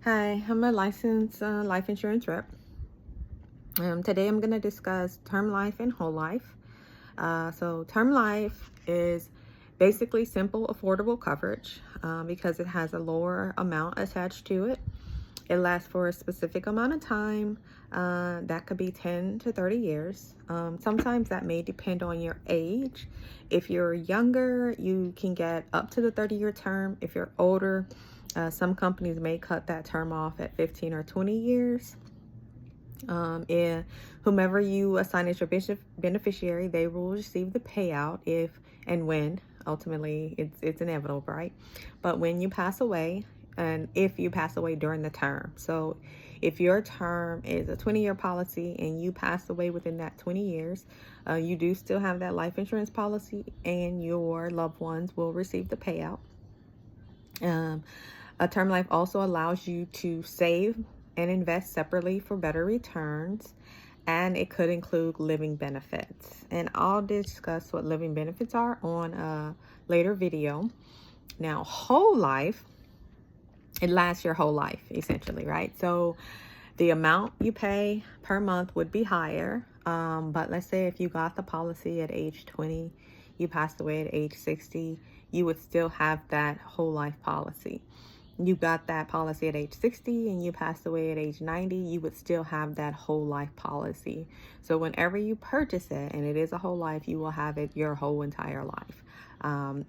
Hi, I'm a licensed life insurance rep. Today I'm going to discuss term life and whole life. So term life is basically simple, affordable coverage because it has a lower amount attached to it. It lasts for a specific amount of time. That could be 10 to 30 years. Sometimes that may depend on your age. If you're younger, you can get up to the 30-year term. If you're older, some companies may cut that term off at 15 or 20 years. And whomever you assign as your beneficiary, they will receive the payout if and when ultimately it's inevitable, right? But when you pass away, and if you pass away during the term, so if your term is a 20-year policy and you pass away within that 20 years, you do still have that life insurance policy, and your loved ones will receive the payout. A term life also allows you to save and invest separately for better returns, and it could include living benefits. And I'll discuss what living benefits are on a later video. Now, whole life, it lasts your whole life essentially, right? So the amount you pay per month would be higher. But let's say if you got the policy at age 20, you passed away at age 60, you would still have that whole life policy. You got that policy at age 60 and you passed away at age 90, you would still have that whole life policy. So whenever you purchase it, and it is a whole life, you will have it your whole entire life. And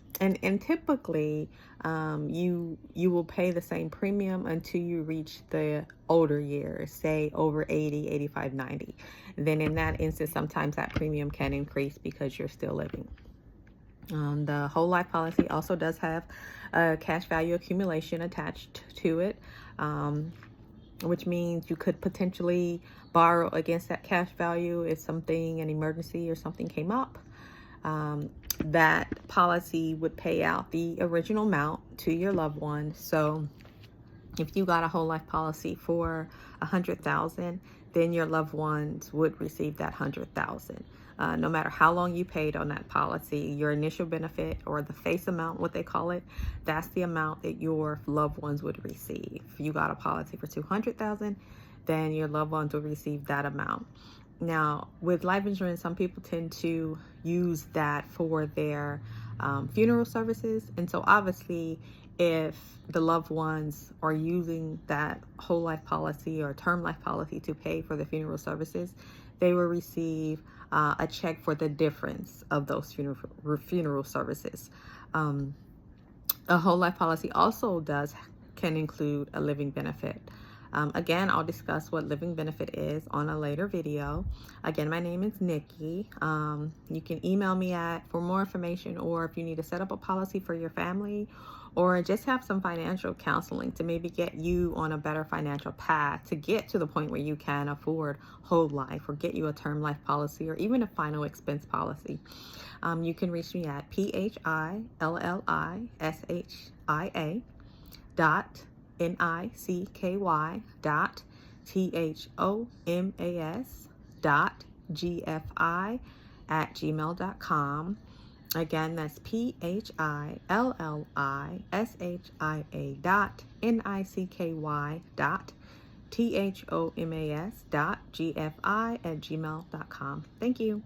typically, you will pay the same premium until you reach the older years, say over 80, 85, 90. Then in that instance, sometimes that premium can increase because you're still living. The whole life policy also does have a cash value accumulation attached to it, which means you could potentially borrow against that cash value if something, an emergency or something came up. That policy would pay out the original amount to your loved one. So if you got a whole life policy for 100,000, then your loved ones would receive that 100,000. No matter how long you paid on that policy, your initial benefit, or the face amount, what they call it, that's the amount that your loved ones would receive. If you got a policy for 200,000, then your loved ones will receive that amount. Now, with life insurance, some people tend to use that for their funeral services. And so obviously, if the loved ones are using that whole life policy or term life policy to pay for the funeral services, they will receive a check for the difference of those funeral services. A whole life policy also can include a living benefit. Again, I'll discuss what living benefit is on a later video. Again, my name is Nikki. You can email me for more information, or if you need to set up a policy for your family, or just have some financial counseling to maybe get you on a better financial path to get to the point where you can afford whole life, or get you a term life policy, or even a final expense policy. You can reach me at PHILLISHIA NICKY.THOMAS.GFI@gmail.com. Again, that's PHILLISHIA.NICKY.THOMAS.GFI@gmail.com. Thank you.